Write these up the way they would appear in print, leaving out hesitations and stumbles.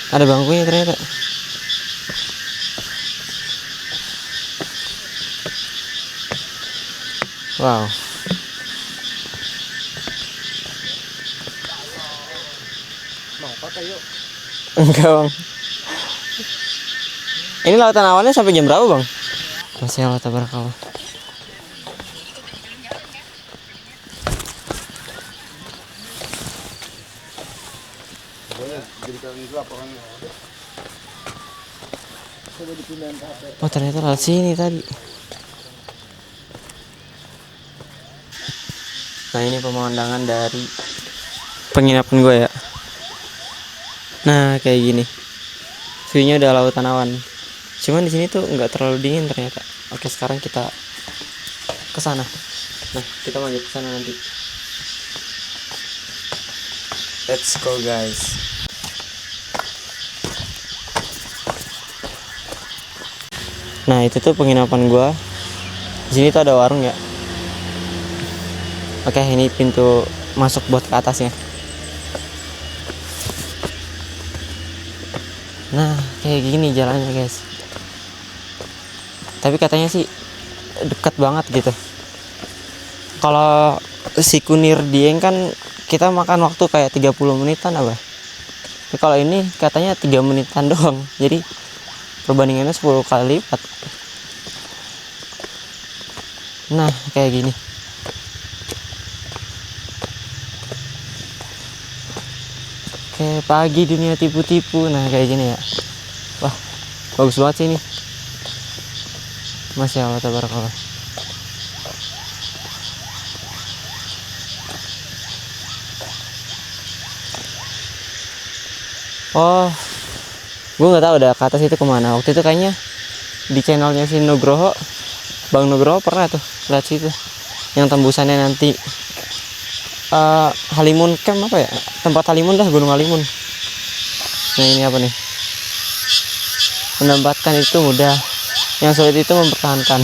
Ada bangkunya ternyata. Wow. Mau kata yuk. Enggak bang. Ini lautan awannya sampai jam berapa bang? Masya Allah tabarakallah. Oh ternyata lewat sini tadi. Nah ini pemandangan dari penginapan gue ya. Nah kayak gini. View-nya udah lautan awan. Cuman di sini tuh nggak terlalu dingin ternyata. Oke sekarang kita ke sana. Nah kita lanjut ke sana nanti. Let's go guys. Nah itu tuh penginapan gua. Di sini tuh ada warung ya. Oke ini pintu masuk buat ke atasnya. Nah kayak gini jalannya guys. Tapi katanya sih dekat banget gitu. Kalau si Kunir Dieng kan kita makan waktu kayak 30 menitan apa. Tapi kalau ini katanya 3 menitan doang. Jadi perbandingannya 10 kali lipat. Nah kayak gini. Kayak pagi dunia tipu-tipu. Nah kayak gini ya. Wah bagus banget sih ini. Masya Allah tabarakallah. Oh gue nggak tahu udah ke atas itu kemana. Waktu itu kayaknya di channelnya si Nugroho, Bang Nugroho pernah tuh lihat situ yang tembusannya nanti Halimun Camp apa ya, tempat Halimun dah, Gunung Halimun. Nah ini apa nih, menempatkan itu mudah, yang sulit itu mempertahankan.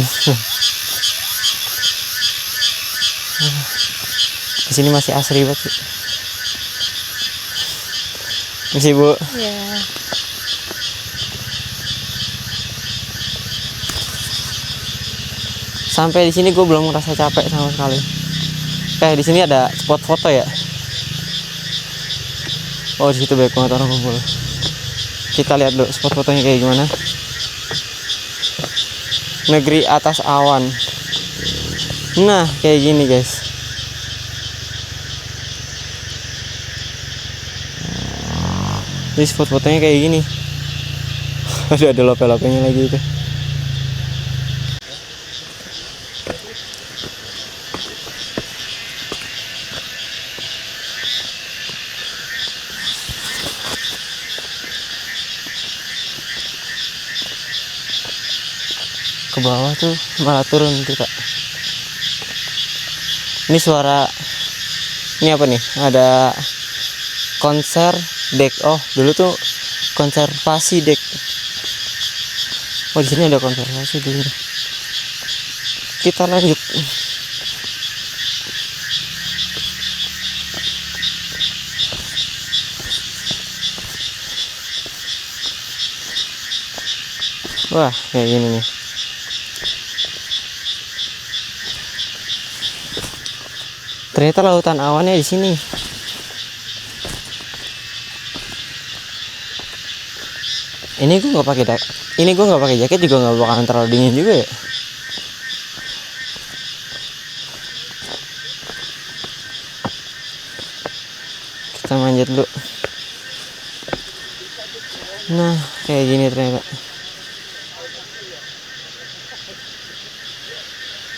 Di sini masih asri banget sih. Masih bu. Ya. Sampai di sini gue belum merasa capek sama sekali. Kayak di sini ada spot foto ya. Oh di situ banyak banget orang kumpul. Kita lihat dulu spot fotonya kayak gimana. Negeri atas awan. Nah kayak gini guys. Jadi spot fotonya kayak gini. Ada lope-lopenya lagi itu. Ke bawah tuh malah turun kita. Ini suara, ini apa nih, ada konser dek. Oh dulu tuh konservasi dek. Oh di sini ada konservasi dulu. Kita lanjut. Wah kayak gini nih. Ternyata lautan awannya di sini. Ini gue nggak pakai jaket juga nggak bakalan terlalu dingin juga ya. Kita manjat dulu. Nah kayak gini ternyata.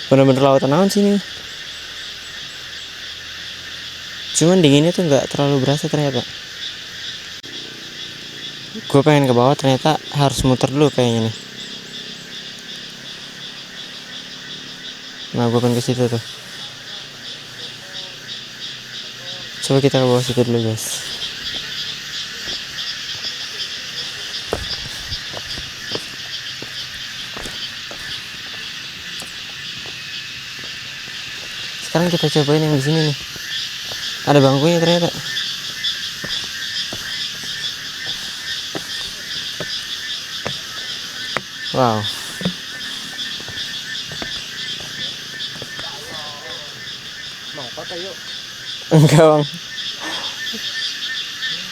Bener-bener lautan awan sini. Cuman dinginnya tuh nggak terlalu berasa ternyata. Gue pengen ke bawah ternyata harus muter dulu kayaknya nih. Nah gue pengen ke situ tuh. Coba kita ke bawah situ dulu guys. Sekarang kita cobain yang di sini nih. Ada bangkunya ternyata. Wow. Mau kok tayo. Enggak bang.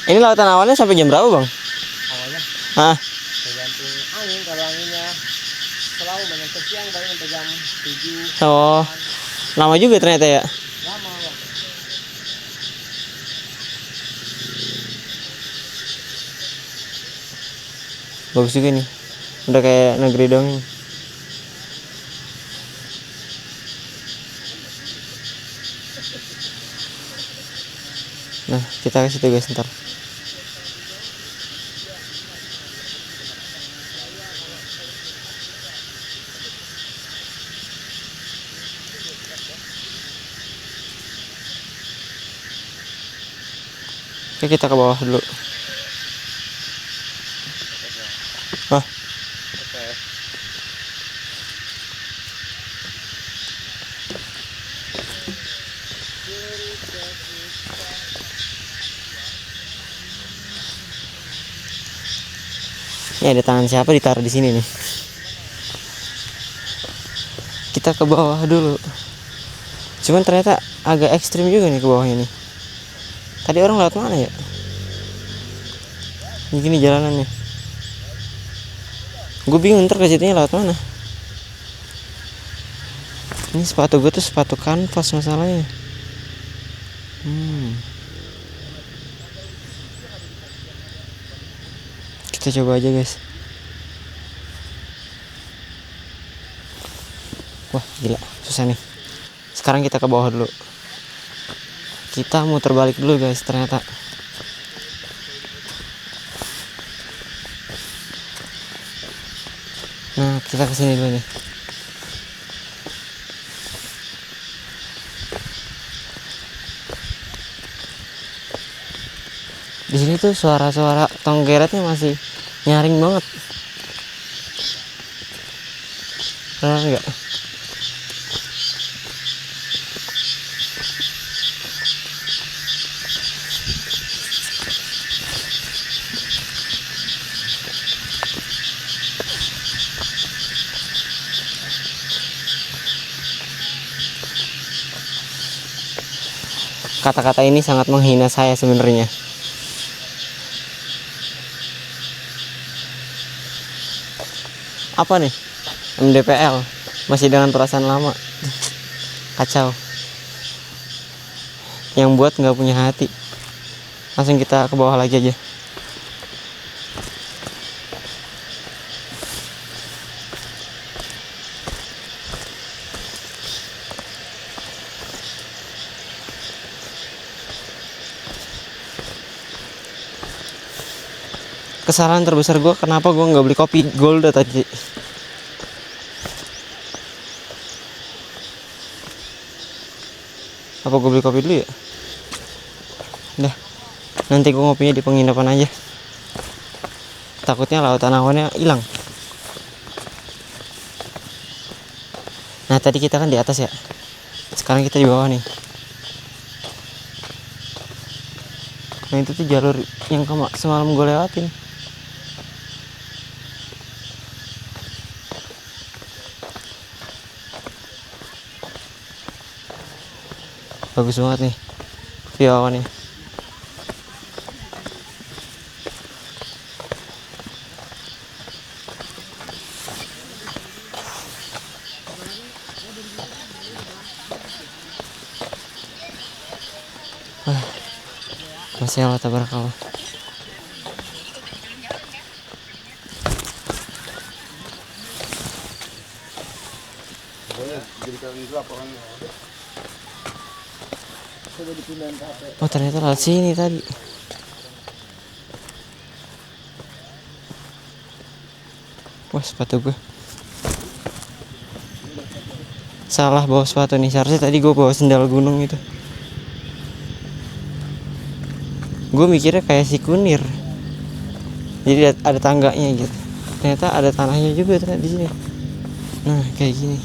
Ini lautan awannya sampai jam berapa bang? Awalnya Hah? tergantung angin, kalau anginnya selalu menyentuh siang baru sampai jam 7. Oh, lama juga ternyata ya. Lama bang. Bagus juga nih. Udah kayak negeri dong. Nah, kita ke situ guys ntar. Oke, kita ke bawah dulu. Hah? Oke. Ini ada tangan siapa ditaruh di sini nih. Kita ke bawah dulu. Cuman ternyata agak ekstrim juga nih ke bawahnya nih. Tadi orang lewat mana ya? Ini gini jalanannya. Gue bingung ntar ke situnya lewat mana. Ini sepatu gue tuh sepatu kanvas masalahnya. Kita coba aja guys. Wah gila susah nih. Sekarang kita ke bawah dulu. Kita muter balik dulu guys ternyata. Nah kita kesini dulu nih. Di sini tuh suara-suara tonggeretnya masih nyaring banget. Benar nggak? Kata-kata ini sangat menghina saya sebenarnya. Apa nih? MDPL masih dengan perasaan lama. Kacau. Yang buat nggak punya hati. Langsung kita ke bawah lagi aja. Kesalahan terbesar gue kenapa gue nggak beli kopi gold tadi. Apa gue beli kopi dulu ya? Udah, nanti gue ngopinya di penginapan aja. Takutnya lautan awannya hilang. Nah tadi kita kan di atas ya. Sekarang kita di bawah nih. Nah itu tuh jalur yang semalam gue lewatin. Bagus banget nih view awannya. Masya Allah tabarakallah. Oh ternyata lewat sini tadi. Wah sepatu gue salah bawa sepatu nih. Seharusnya tadi gue bawa sendal gunung itu. Gue mikirnya kayak si Kunir, jadi ada tangganya gitu. Ternyata ada tanahnya juga ternyata di sini. Nah kayak gini.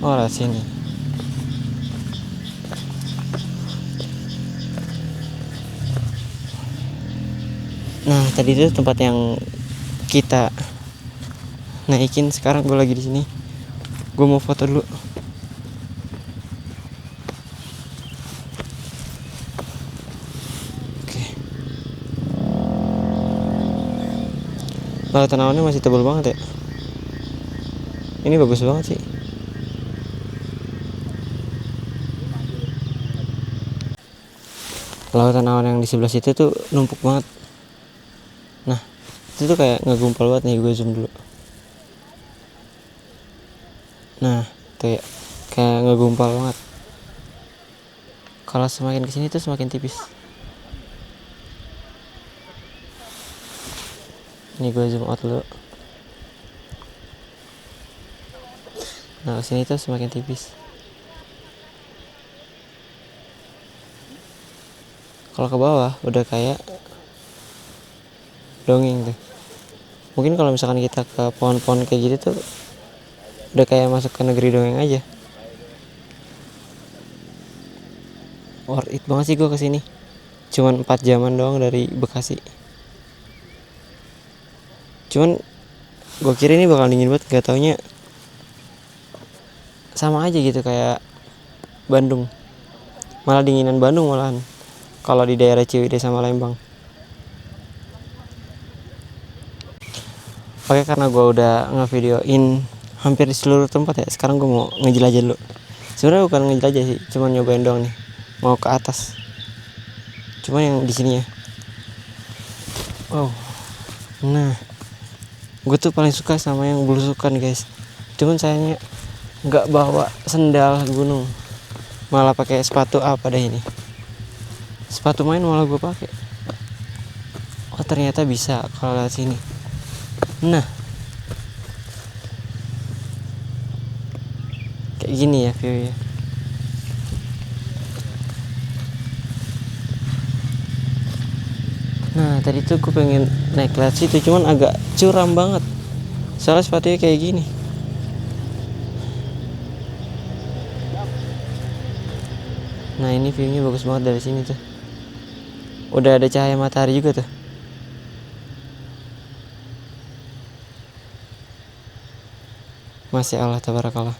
Oh lewat sini. Nah tadi itu tempat yang kita naikin. Sekarang gue lagi di sini. Gue mau foto dulu. Oke. Lautan awannya masih tebal banget ya. Ini bagus banget sih. Lautan awan yang di sebelah situ tuh numpuk banget. Nah itu tuh kayak ngegumpal banget nih. Gue zoom dulu. Nah tuh ya, kayak ngegumpal banget. Kalau semakin kesini tuh semakin tipis. Ini gue zoom out dulu. Nah kesini tuh semakin tipis. Kalau ke bawah udah kayak dongeng tuh. Mungkin kalau misalkan kita ke pohon-pohon kayak gitu tuh udah kayak masuk ke negeri dongeng aja. Worth it banget sih gue kesini. Cuman 4 jaman doang dari Bekasi. Cuman gue kira ini bakal dingin banget, gak taunya sama aja gitu kayak Bandung. Malah dinginan Bandung malahan kalau di daerah Ciwidey sama Lembang. Oke, karena gue udah ngevideoin hampir di seluruh tempat ya, sekarang gue mau ngejelajah dulu. Sebenarnya bukan ngejelajah sih, cuma nyobain doang nih. Mau ke atas. Cuma yang di sini ya. Wow. Nah, gue tuh paling suka sama yang belusukan guys. Cuman sayangnya nggak bawa sendal gunung, malah pakai sepatu apa deh ini. Sepatu main malah gue pakai. Oh ternyata bisa kalau lewat sini. Nah, kayak gini ya view-nya. Nah tadi tuh gue pengen naik lewat situ, cuman agak curam banget. Soalnya sepatunya kayak gini. Nah ini view-nya bagus banget dari sini tuh. Udah ada cahaya matahari juga tuh. Masya Allah tabarakallah.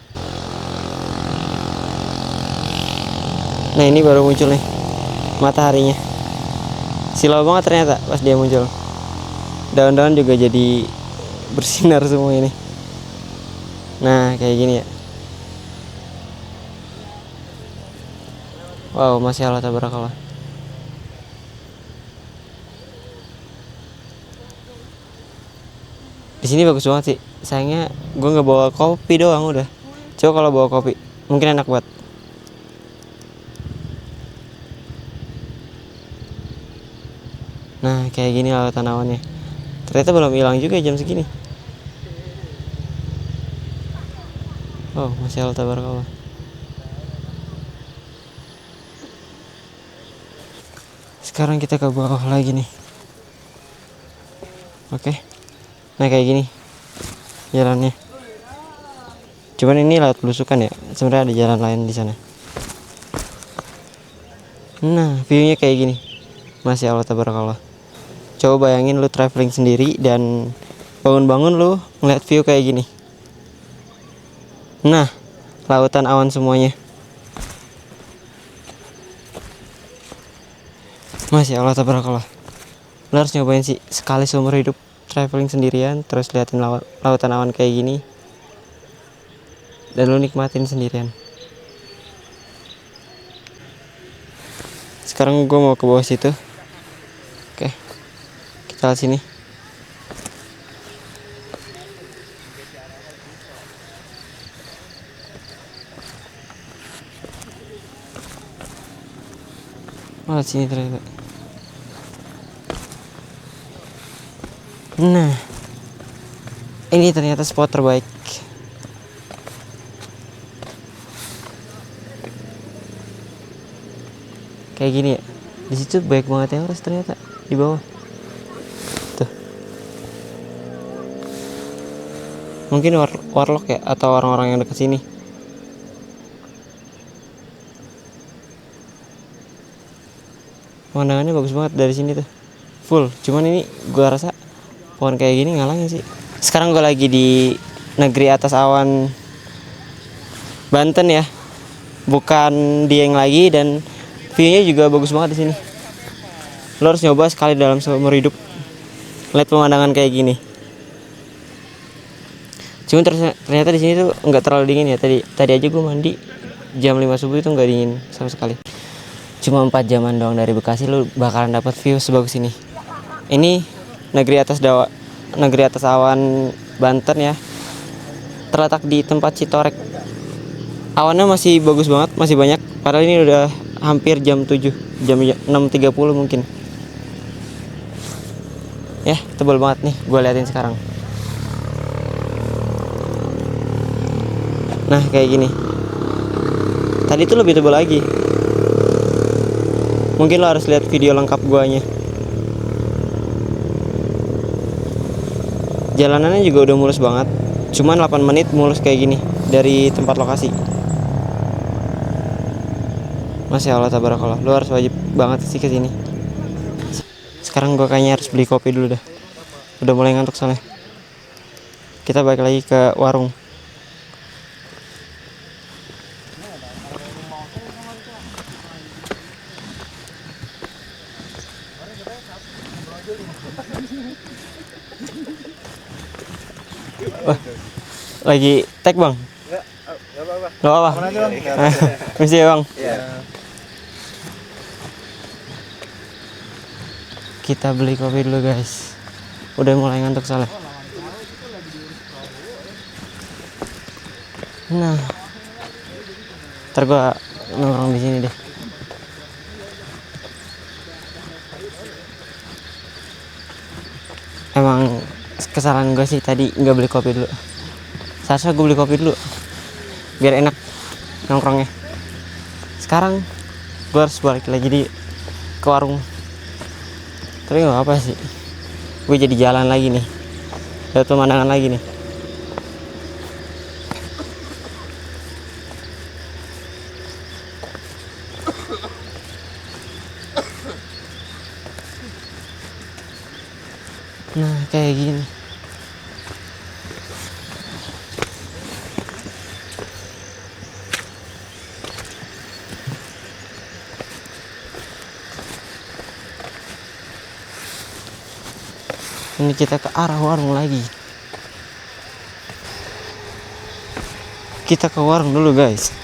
Nah ini baru muncul nih mataharinya. Silau banget ternyata pas dia muncul. Daun-daun juga jadi bersinar semua ini. Nah kayak gini ya. Wow, Masya Allah tabarakallah. Di sini bagus banget sih. Sayangnya gue nggak bawa kopi doang udah. Coba kalau bawa kopi mungkin enak banget. Nah kayak gini lah tanamannya. Ternyata belum hilang juga jam segini. Oh Masya Allah tabarakallah. Sekarang kita ke bawah lagi nih. Oke. Nah kayak gini jalannya. Cuman ini lewat belusukan ya. Sebenarnya ada jalan lain di sana. Nah viewnya kayak gini. Masya Allah tabarakallah. Coba bayangin lu traveling sendiri dan bangun-bangun lu ngeliat view kayak gini. Nah lautan awan semuanya. Masya Allah tabarakallah. Lu harus nyobain sih sekali seumur hidup traveling sendirian terus liatin lautan awan kayak gini dan lu nikmatin sendirian. Sekarang gue mau ke bawah situ. Oke, kita lihat sini. Oh sini ternyata. Nah ini ternyata spot terbaik. Kayak gini ya. Di situ baik banget yang harus ternyata di bawah. Tuh. Mungkin warlock ya atau orang-orang yang dekat sini. Pemandangannya bagus banget dari sini tuh. full. Cuman ini gua rasa pohon kayak gini ngalangin sih. Sekarang gua lagi di negeri atas awan Banten ya, bukan Dieng lagi, dan view-nya juga bagus banget di sini. Lo harus nyoba sekali dalam seumur hidup lihat pemandangan kayak gini. Cuman ternyata di sini tuh nggak terlalu dingin ya. Tadi aja gue mandi jam 5 subuh itu nggak dingin sama sekali. Cuma 4 jaman doang dari Bekasi lu bakalan dapat view sebagus ini. Ini negeri atas awan Banten ya. Terletak di tempat Citorek. Awannya masih bagus banget, masih banyak. Padahal ini udah hampir jam 7, jam 6.30 mungkin. Ya, tebal banget nih, gue liatin sekarang. Nah, kayak gini. Tadi tuh lebih tebal lagi. Mungkin lo harus lihat video lengkap guanya. Jalanannya juga udah mulus banget. Cuman 8 menit mulus kayak gini dari tempat lokasi. Masya Allah tabarakallah, lu harus wajib banget sih kesini. Sekarang gue kayaknya harus beli kopi dulu dah. Udah mulai ngantuk soalnya. Kita balik lagi ke warung. Wah, lagi tag bang? Gak apa-apa. Misi ya bang. Kita beli kopi dulu guys. Udah mulai ngantuk soalnya. Nah, ntar gua nongkrong di sini deh. Emang kesalahan gue sih tadi nggak beli kopi dulu. Seharusnya gue beli kopi dulu biar enak nongkrongnya. Sekarang gue harus balik lagi ke warung. Tapi nggak apa sih, gue jadi jalan lagi nih, lihat pemandangan lagi nih. Nah kayak gini. Ini kita ke arah warung lagi. Kita ke warung dulu guys.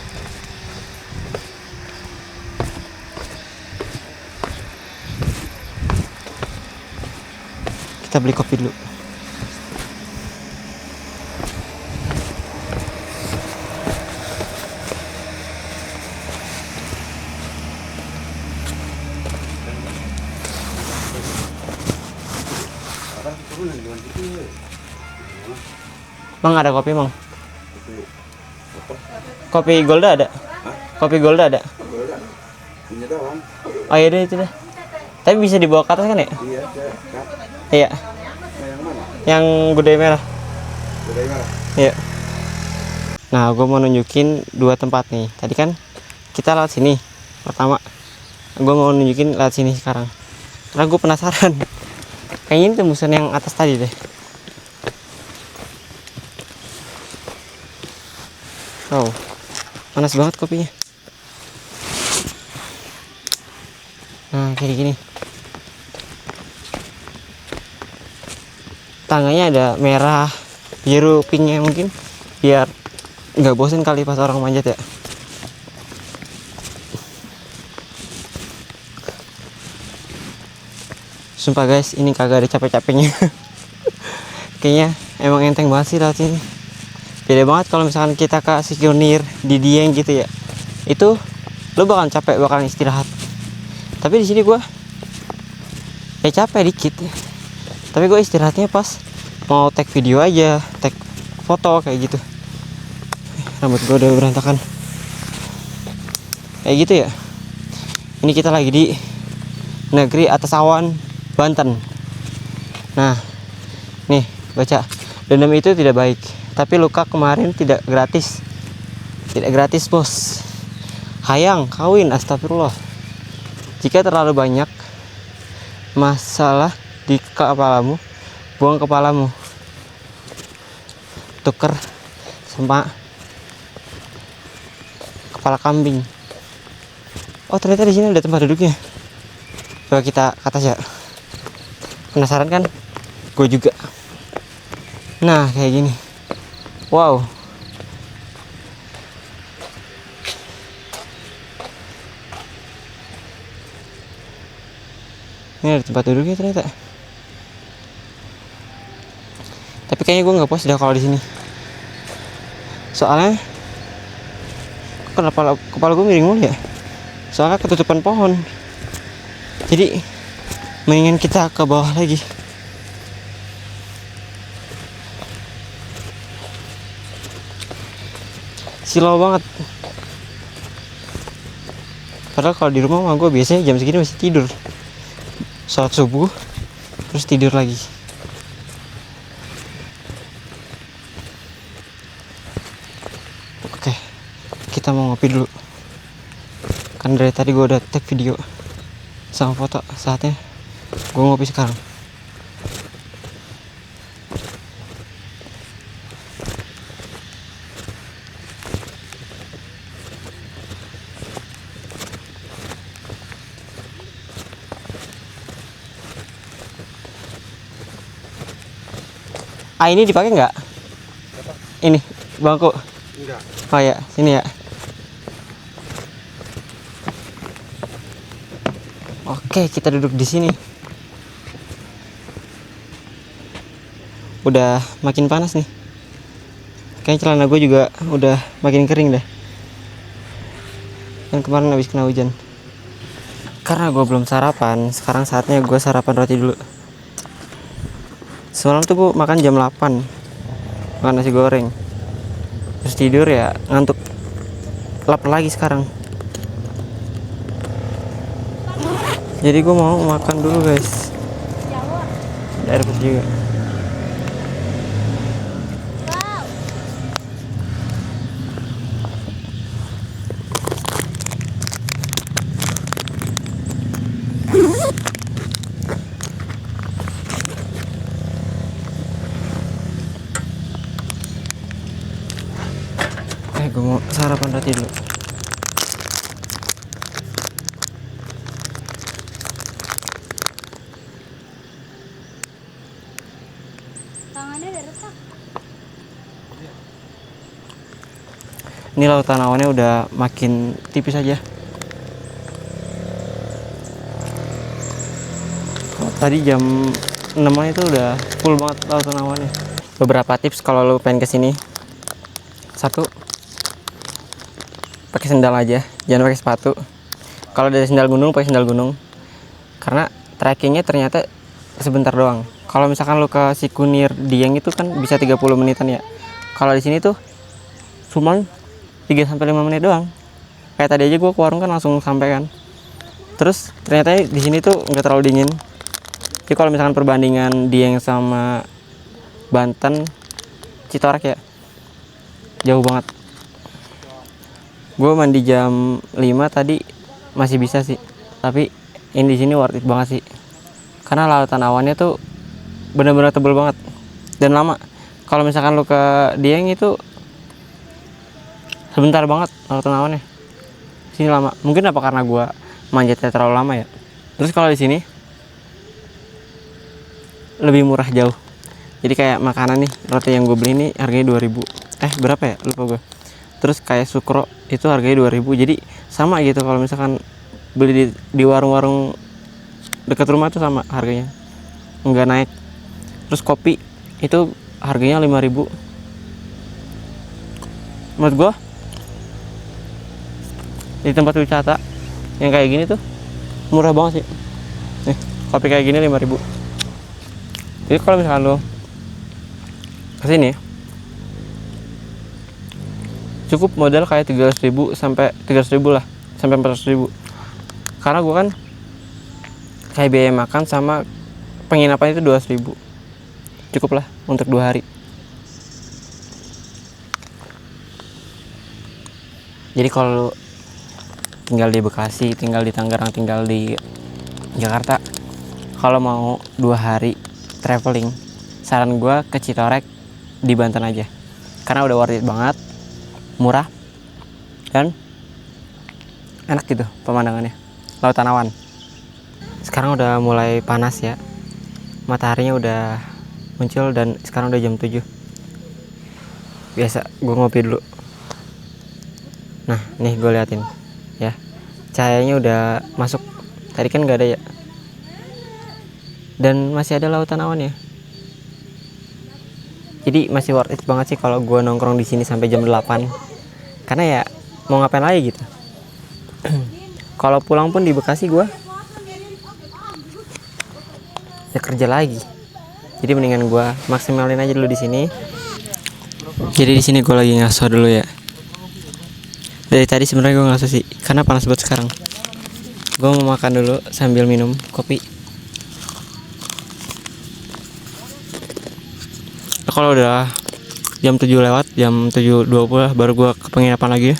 Kita beli kopi dulu. Bang ada kopi bang? Kopi Golda ada? Kopi Golda ada? Oh iya deh itu deh. Tapi bisa dibawa ke atas kan ya? Iya. Yang gudai merah. Iya. Nah gue mau nunjukin 2 tempat nih. Tadi kan kita lewat sini pertama. Gue mau nunjukin lewat sini sekarang. Karena gue penasaran. Kayaknya ini tembusan yang atas tadi deh. Oh, panas banget kopinya. Nah, kayak gini. Tangannya ada merah, biru, pinknya mungkin biar nggak bosen kali pas orang manjat ya. Sumpah guys, ini kagak ada capek-capeknya. Kayaknya emang enteng banget sih lewat sini. Beda banget kalau misalkan kita ke Cikunir di Dieng gitu ya. Itu lo bakalan capek, bakalan istirahat. Tapi di sini gue ya capek dikit. Tapi gue istirahatnya pas mau tag video aja, tag foto kayak gitu. Rambut gue udah berantakan. Kayak gitu ya. Ini kita lagi di negeri atas awan Banten. Nah, nih baca, dendam itu tidak baik. Tapi luka kemarin tidak gratis. Tidak gratis bos. Hayang kawin, astagfirullah. Jika terlalu banyak masalah di kepalamu, buang kepalamu, tuker sama kepala kambing. Oh ternyata di sini ada tempat duduknya. Coba kita ke atas ya. Penasaran kan? Gue juga. Nah kayak gini. Wow. Ini ada tempat duduknya ternyata. Tapi kayaknya gue nggak puas dah kalau di sini. Soalnya kepala gue miring mulu ya. Soalnya ketutupan pohon. Jadi mendingan kita ke bawah lagi. Silau banget. Padahal kalau di rumah mah gue biasanya jam segini masih tidur. Sholat subuh terus tidur lagi. Oke, kita mau ngopi dulu. Kan dari tadi gue udah tag video sama foto. Saatnya gue ngopi sekarang. Ah ini dipakai nggak? Ini bangku. Enggak. Oh ya, sini ya. Oke, kita duduk di sini. Udah makin panas nih. Kayaknya celana gue juga udah makin kering dah. Dan kemarin habis kena hujan. Karena gue belum sarapan, sekarang saatnya gue sarapan roti dulu. Semalam tuh gue makan jam 8. Makan nasi goreng. Terus tidur ya, ngantuk. Lapar lagi sekarang. Jadi gue mau makan dulu guys. Air putih juga. Gue mau sarapan roti dulu. Tangannya udah retak. Ini lautan awannya udah makin tipis aja. Tadi jam 6 itu udah full banget lautan awannya. Beberapa tips kalau lo pengen kesini. Satu, pakai sendal aja, jangan pakai sepatu. Kalau dari sendal gunung, pakai sendal gunung. Karena trekkingnya ternyata sebentar doang. Kalau misalkan lo ke Sikunir Dieng itu kan bisa 30 menitan ya. Kalau di sini tuh cuman 3-5 menit doang. Kayak tadi aja gue ke warung kan langsung sampai kan. Terus ternyata di sini tuh nggak terlalu dingin. Jadi kalau misalkan perbandingan Dieng sama Banten, Citorak ya, jauh banget. Gue mandi jam 5 tadi masih bisa sih. Tapi ini di sini worth it banget sih. Karena lautan awannya tuh bener-bener tebel banget dan lama. Kalau misalkan lu ke Dieng itu sebentar banget lautan awannya. Sini lama. Mungkin apa karena gua manjatnya terlalu lama ya. Terus kalau di sini lebih murah jauh. Jadi kayak makanan nih, roti yang gue beli ini harganya 2000. Berapa ya? Lupa gue. Terus kayak sukro itu harganya 2000. Jadi sama gitu kalau misalkan beli di warung-warung dekat rumah tuh sama harganya. Enggak naik. Terus kopi itu harganya 5000. Menurut gua di tempat wisata yang kayak gini tuh murah banget sih. Nih, kopi kayak gini 5000. Jadi kalau misalkan lo kesini cukup modal kayak 300.000 sampai 300.000 lah, sampai 400.000. Karena gua kan kayak biaya makan sama penginapan itu 200.000. Cukup lah untuk 2 hari. Jadi kalau tinggal di Bekasi, tinggal di Tangerang, tinggal di Jakarta, kalau mau 2 hari traveling, saran gue ke Citorek di Banten aja, karena udah worth it banget, murah dan enak gitu pemandangannya. Lautan Awan. Sekarang udah mulai panas ya, mataharinya udah muncul dan sekarang udah jam 7. Biasa gue ngopi dulu. Nah nih gue liatin ya, cahayanya udah masuk, tadi kan nggak ada ya, dan masih ada lautan awan ya. Jadi masih worth it banget sih kalau gue nongkrong di sini sampai jam 8, karena ya mau ngapain lagi gitu. Kalau pulang pun di Bekasi gue ya kerja lagi, jadi mendingan gue maksimalin aja dulu di sini. Jadi di sini gue lagi ngaso dulu ya. Dari tadi sebenarnya gue ngaso sih, karena panas banget sekarang. Gue mau makan dulu sambil minum kopi. Kalau udah jam 7 lewat, jam 7.20 baru gue ke penginapan lagi ya.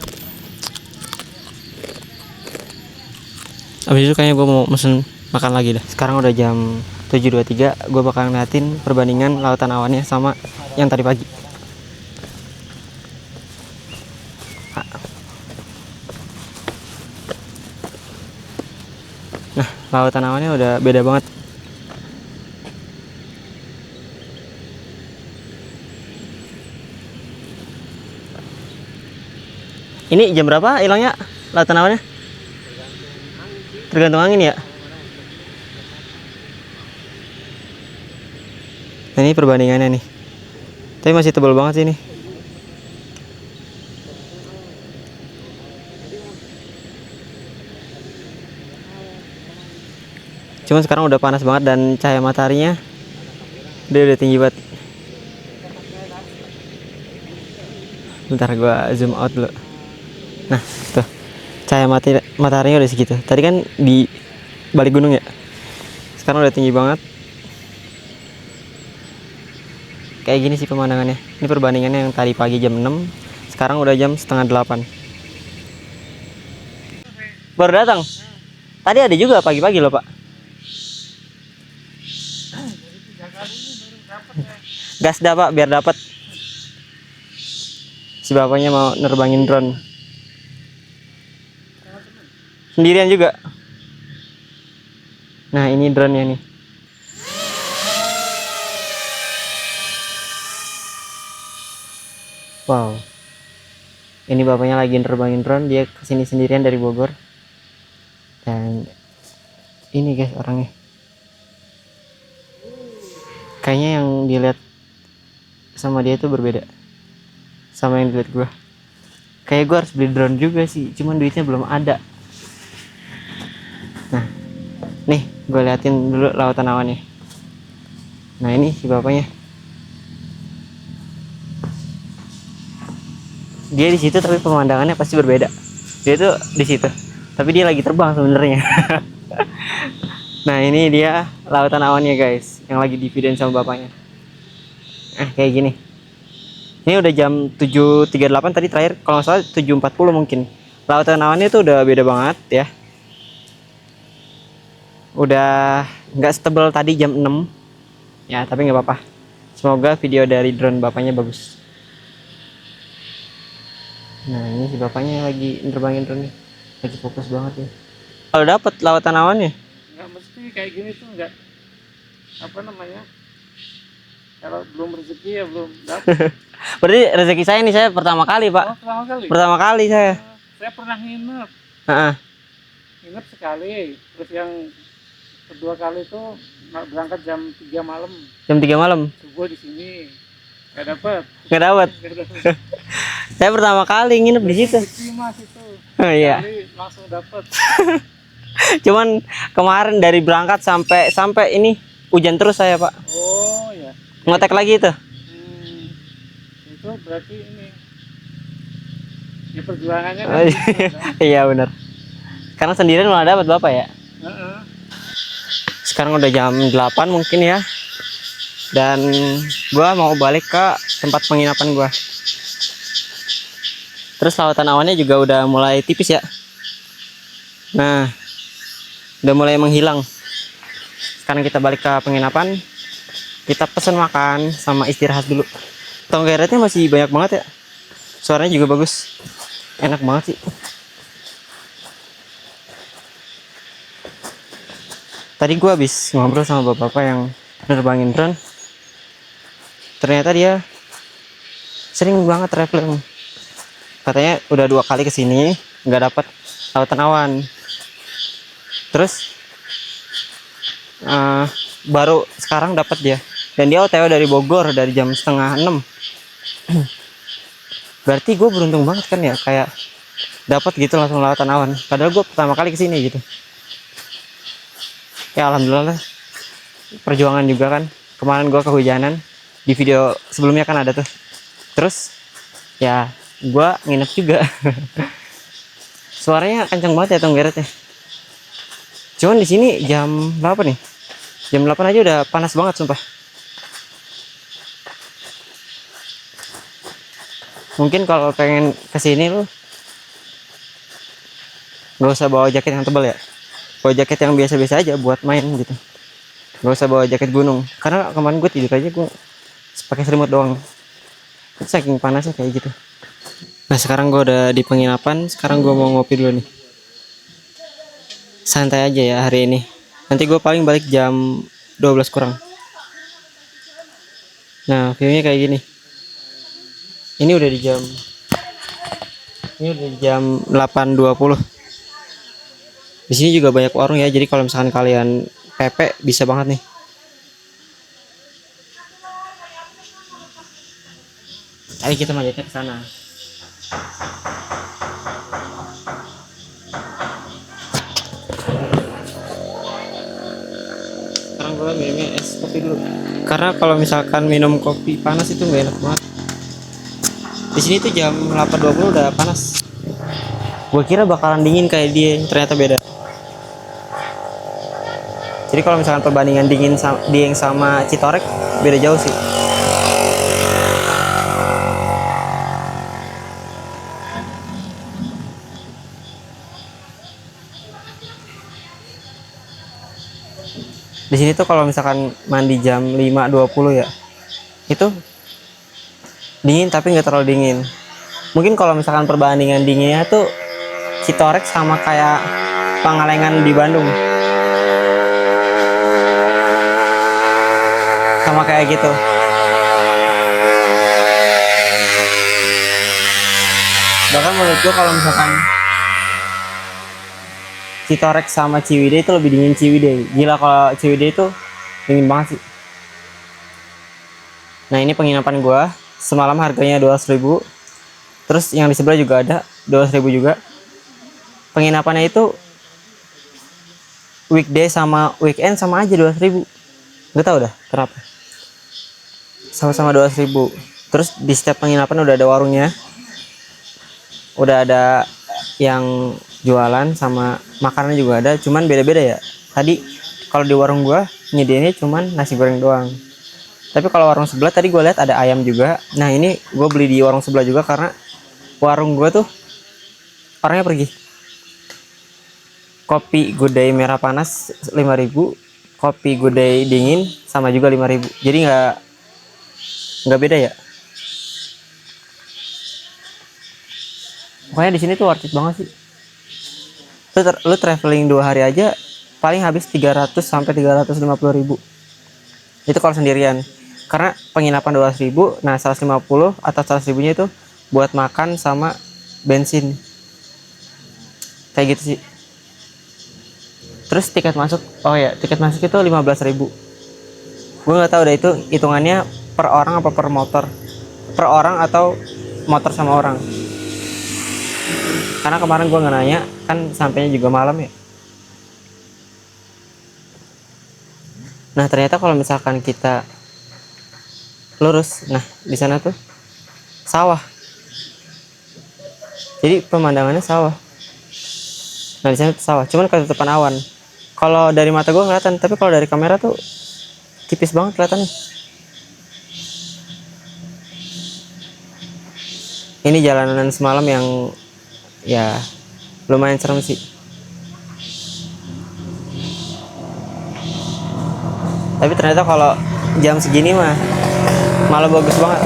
Abis itu kayaknya gue mau mesen makan lagi dah. Sekarang udah jam 7.23, gue bakal ngeliatin perbandingan lautan awannya sama yang tadi pagi. Nah, lautan awannya udah beda banget. Ini jam berapa hilangnya lautan awannya? Tergantung angin ya. Nah ini perbandingannya nih. Tapi masih tebal banget sih ini. Cuman sekarang udah panas banget dan cahaya mataharinya udah tinggi banget. Bentar gua zoom out dulu. Nah tuh, cahaya mataharinya udah segitu. Tadi kan di balik gunung ya, sekarang udah tinggi banget. Kayak gini sih pemandangannya. Ini perbandingannya yang tadi pagi jam 6, sekarang udah jam setengah 8. Baru datang? Tadi ada juga pagi-pagi loh pak. Gas dah pak biar dapat. Si bapaknya mau nerbangin drone. Sendirian juga. Nah ini drone-nya nih. Wow. Ini bapaknya lagi nerbangin drone, dia kesini sendirian dari Bogor. Dan ini guys orangnya. Kayaknya yang dilihat sama dia itu berbeda sama yang dilihat gue. Kayak gue harus beli drone juga sih, cuman duitnya belum ada. Nah, nih gue liatin dulu lautan awannya. Nah ini si bapaknya. Dia di situ tapi pemandangannya pasti berbeda. Dia tuh di situ, tapi dia lagi terbang sebenarnya. Nah ini dia lautan awannya guys, yang lagi divideoin sama bapaknya. Kayak gini. Ini udah jam 7.38 tadi terakhir, kalau nggak salah 7.40 mungkin. Lautan awannya tuh udah beda banget ya. Udah nggak setebal tadi jam 6. Ya tapi nggak apa-apa. Semoga video dari drone bapaknya bagus. Nah ini si bapaknya lagi nerbangin drone nih, lagi fokus banget ya. Kalau dapet lautan awannya? Nggak mesti kayak gini tuh, nggak apa namanya, kalau belum rezeki ya belum dapat. Berarti rezeki saya nih, saya pertama kali pak. Oh, pertama kali. Pertama kali saya. Saya pernah nginep. Nginep sekali, terus yang kedua kali itu berangkat jam 3 malam. Jam 3 malam. Subuh di sini. Nggak dapat. Nggak dapat. Saya pertama kali nginep di situ. Mas itu. Oh, iya. Langsung dapat. Cuman kemarin dari berangkat sampai ini hujan terus saya pak. Oh ya. Ngotek lagi itu. Itu berarti ini. Ya perjuangannya Oh, iya benar. Karena sendirian malah dapat bapak ya. Sekarang udah jam 8 mungkin ya. Dan gua mau balik ke tempat penginapan gua. Terus lautan awannya juga udah mulai tipis ya. Nah, udah mulai menghilang. sekarang kita balik ke penginapan, kita pesen makan sama istirahat dulu. Tonggeretnya masih banyak banget ya, suaranya juga bagus, enak banget sih. Tadi gua habis ngobrol sama bapak yang nerbangin drone, ternyata dia sering banget traveling. Katanya udah 2 kali kesini nggak dapat lautan awan. Terus baru sekarang dapat dia, dan dia OTW dari Bogor dari jam setengah 6. Berarti gue beruntung banget kan ya, kayak dapat gitu langsung lautan awan, padahal gue pertama kali kesini gitu. Ya alhamdulillah, perjuangan juga kan. Kemarin gue kehujanan, di video sebelumnya kan ada tuh. Terus ya gue nginep juga. Suaranya kenceng banget ya tonggeretnya. Cuman di sini jam berapa nih? Jam 8 aja udah panas banget sumpah. Mungkin kalau pengen kesini lu nggak usah bawa jaket yang tebal ya, bawa jaket yang biasa-biasa aja buat main gitu. Nggak usah bawa jaket gunung, karena kemarin gue tidur aja gue pakai selimut doang, saking panasnya kayak gitu. Nah sekarang gue udah di penginapan, sekarang gue mau ngopi dulu nih, santai aja ya hari ini. Nanti gue paling balik jam 12 kurang. Nah viewnya kayak gini. Ini udah di jam 8.20. Di sini juga banyak warung ya, jadi kalau misalkan kalian pepek bisa banget nih. Ayo kita manjatnya ke sana. Sekarang gue minumnya es kopi dulu, karena kalau misalkan minum kopi panas itu nggak enak banget. Di sini tuh jam 8.20 udah panas. Gue kira bakalan dingin kayak dia, ternyata beda. Jadi kalau misalkan perbandingan Dieng sama Citorek beda jauh sih. Di sini tuh kalau misalkan mandi jam 5.20 ya, itu dingin tapi nggak terlalu dingin. Mungkin kalau misalkan perbandingan dinginnya tuh Citorek sama kayak Pangalengan di Bandung, sama kayak gitu. Bahkan menurut gua kalau misalkan Citorek sama Ciwidey itu lebih dingin Ciwidey. Gila kalau Ciwidey itu dingin banget sih. Nah ini penginapan gua, semalam harganya 200.000. Terus yang di sebelah juga ada 200.000 juga. Penginapannya itu weekday sama weekend sama aja 200.000. Gak tau dah kenapa, sama-sama 200.000. Terus di setiap penginapan udah ada warungnya, udah ada yang jualan sama makanannya juga ada, cuman beda-beda ya. Tadi kalau di warung gua nyediainnya cuman nasi goreng doang, tapi kalau warung sebelah tadi gua lihat ada ayam juga. Nah ini gua beli di warung sebelah juga karena warung gua tuh orangnya pergi. Kopi gudai merah panas 5.000, kopi gudai dingin sama juga 5.000. Jadi nggak beda ya. Pokoknya di sini tuh worth it banget sih. Lu traveling 2 hari aja paling habis 300 sampai 350.000. Itu kalau sendirian. Karena penginapan 200.000, nah 150 atau 100.000-nya itu buat makan sama bensin. Kayak gitu sih. Terus tiket masuk, oh ya tiket masuk itu 15.000. Gue nggak tahu deh itu hitungannya per orang apa per motor, per orang atau motor sama orang. Karena kemarin gue nggak nanya, kan sampainya juga malam ya. Nah ternyata kalau misalkan kita lurus, nah di sana tuh sawah. Jadi pemandangannya sawah. Nah di sana tuh sawah, cuman ketutupan awan. Kalau dari mata gue kelihatan, tapi kalau dari kamera tuh tipis banget kelihatannya. Ini jalanan semalam yang ya lumayan serem sih. Tapi ternyata kalau jam segini mah malah bagus banget.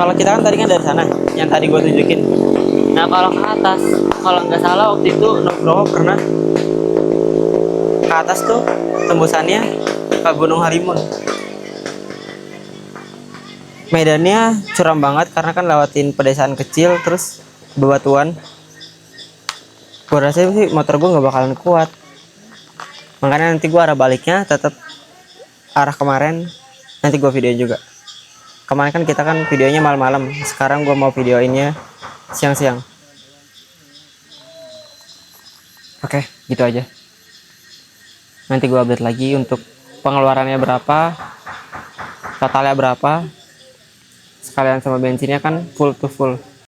Kalau kita kan tadi kan dari sana, yang tadi gue tunjukin. Nah kalau ke atas, kalau nggak salah waktu itu Nugroho pernah ke atas tuh tembusannya ke Gunung Halimun. Medannya curam banget karena kan lewatin pedesaan kecil terus bebatuan. Gue rasa sih motor gue nggak bakalan kuat. Makanya nanti gue arah baliknya tetap arah kemarin. Nanti gue videoin juga. Kemarin kan kita kan videonya malam-malam. Sekarang gue mau videoinnya siang-siang. Oke, gitu aja. Nanti gue update lagi untuk pengeluarannya berapa, totalnya berapa. Sekalian sama bensinnya kan full to full.